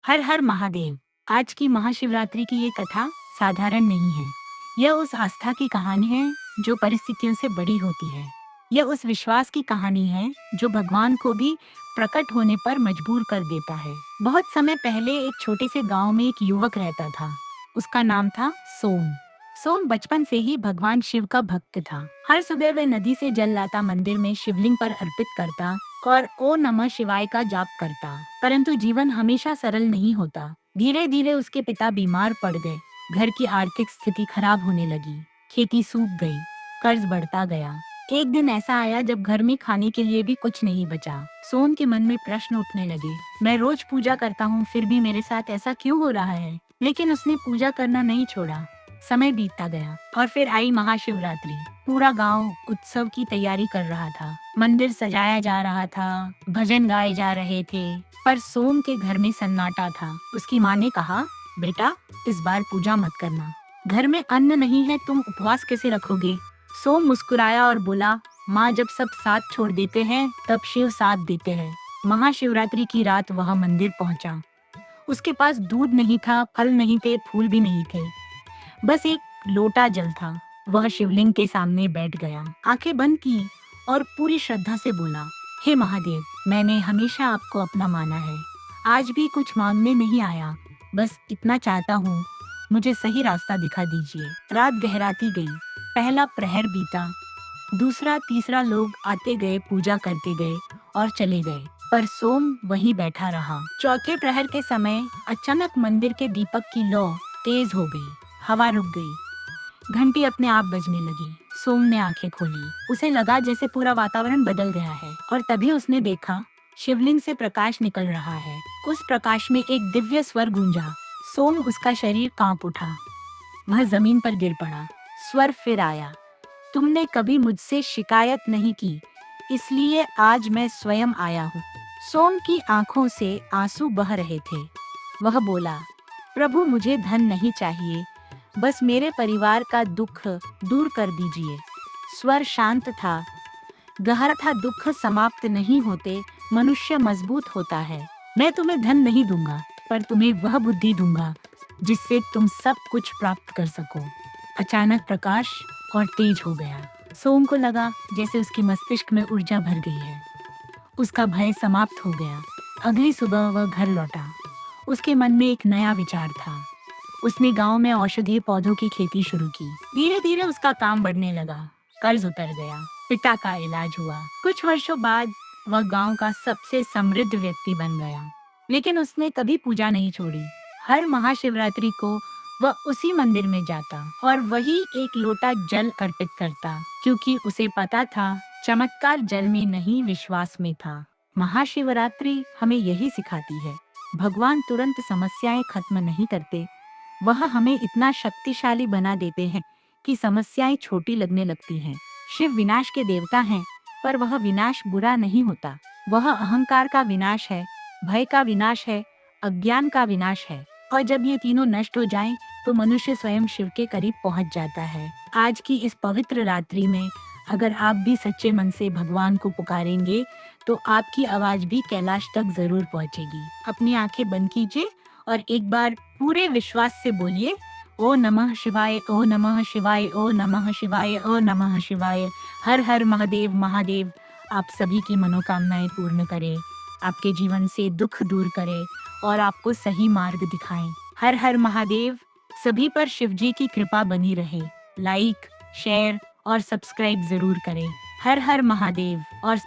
हर हर महादेव। आज की महाशिवरात्रि की ये कथा साधारण नहीं है। यह उस आस्था की कहानी है जो परिस्थितियों से बड़ी होती है। यह उस विश्वास की कहानी है जो भगवान को भी प्रकट होने पर मजबूर कर देता है। बहुत समय पहले एक छोटे से गांव में एक युवक रहता था। उसका नाम था सोम। सोम बचपन से ही भगवान शिव का भक्त था। हर सुबह वह नदी से जल लाता, मंदिर में शिवलिंग पर अर्पित करता और ओ नमः शिवाय का जाप करता। परंतु जीवन हमेशा सरल नहीं होता। धीरे धीरे उसके पिता बीमार पड़ गए। घर की आर्थिक स्थिति खराब होने लगी। खेती सूख गई। कर्ज बढ़ता गया। एक दिन ऐसा आया जब घर में खाने के लिए भी कुछ नहीं बचा। सोम के मन में प्रश्न उठने लगे। मैं रोज पूजा करता हूँ, फिर भी मेरे साथ ऐसा क्यों हो रहा है? लेकिन उसने पूजा करना नहीं छोड़ा। समय बीतता गया और फिर आई महाशिवरात्रि। पूरा गांव उत्सव की तैयारी कर रहा था। मंदिर सजाया जा रहा था, भजन गाए जा रहे थे, पर सोम के घर में सन्नाटा था। उसकी माँ ने कहा, बेटा, इस बार पूजा मत करना। घर में अन्न नहीं है, तुम उपवास कैसे रखोगे? सोम मुस्कुराया और बोला, माँ, जब सब साथ छोड़ देते हैं तब शिव साथ देते हैं। महाशिवरात्रि की रात वह मंदिर पहुंचा। उसके पास दूध नहीं था, फल नहीं थे, फूल भी नहीं थे, बस एक लोटा जल था। वह शिवलिंग के सामने बैठ गया, आंखें बंद की और पूरी श्रद्धा से बोला, हे महादेव, मैंने हमेशा आपको अपना माना है। आज भी कुछ मांगने नहीं आया, बस इतना चाहता हूँ, मुझे सही रास्ता दिखा दीजिए। रात गहराती गई। पहला प्रहर बीता, दूसरा, तीसरा, लोग आते गए, पूजा करते गए और चले गए, पर सोम वहीं बैठा रहा। चौथे प्रहर के समय अचानक मंदिर के दीपक की लौ तेज हो गई। हवा रुक गई। घंटी अपने आप बजने लगी। सोम ने आंखें खोली। उसे लगा जैसे पूरा वातावरण बदल गया है। और तभी उसने देखा, शिवलिंग से प्रकाश निकल रहा है। उस प्रकाश में एक दिव्य स्वर गूंजा। सोम, उसका शरीर कांप उठा। वह जमीन पर गिर पड़ा। स्वर फिर आया, तुमने कभी मुझसे शिकायत नहीं की, इसलिए आज मैं स्वयं आया हूँ। सोम की आंखों से आंसू बह रहे थे। वह बोला, प्रभु, मुझे धन नहीं चाहिए, बस मेरे परिवार का दुख दूर कर दीजिए। स्वर शांत था, गहरा था, दुख समाप्त नहीं होते, मनुष्य मजबूत होता है। मैं तुम्हें धन नहीं दूंगा, पर तुम्हें वह बुद्धि दूंगा जिससे तुम सब कुछ प्राप्त कर सको। अचानक प्रकाश और तेज हो गया। सोम को लगा जैसे उसके मस्तिष्क में ऊर्जा भर गई है। उसका भय समाप्त हो गया। अगली सुबह वह घर लौटा। उसके मन में एक नया विचार था। उसने गांव में औषधीय पौधों की खेती शुरू की। धीरे धीरे उसका काम बढ़ने लगा। कर्ज उतर गया। पिता का इलाज हुआ। कुछ वर्षों बाद वह गांव का सबसे समृद्ध व्यक्ति बन गया। लेकिन उसने कभी पूजा नहीं छोड़ी। हर महाशिवरात्रि को वह उसी मंदिर में जाता और वही एक लोटा जल अर्पित करता, क्योंकि उसे पता था चमत्कार जल में नहीं, विश्वास में था। महाशिवरात्रि हमें यही सिखाती है, भगवान तुरंत समस्याएं खत्म नहीं करते, वह हमें इतना शक्तिशाली बना देते हैं कि समस्याएं छोटी लगने लगती हैं। शिव विनाश के देवता हैं, पर वह विनाश बुरा नहीं होता। वह अहंकार का विनाश है, भय का विनाश है, अज्ञान का विनाश है। और जब ये तीनों नष्ट हो जाएं, तो मनुष्य स्वयं शिव के करीब पहुंच जाता है। आज की इस पवित्र रात्रि में अगर आप भी सच्चे मन से भगवान को पुकारेंगे, तो आपकी आवाज भी कैलाश तक जरूर पहुंचेगी। अपनी आंखें बंद कीजिए और एक बार पूरे विश्वास से बोलिए, ओ नमः शिवाय, ओ नमः शिवाय, ओ नमः शिवाय, ओ नमः शिवाय। हर हर महादेव। महादेव आप सभी की मनोकामनाएं पूर्ण करे, आपके जीवन से दुख दूर करे और आपको सही मार्ग दिखाएं। हर हर महादेव। सभी पर शिवजी की कृपा बनी रहे। लाइक, शेयर और सब्सक्राइब जरूर करें। हर हर महादेव। और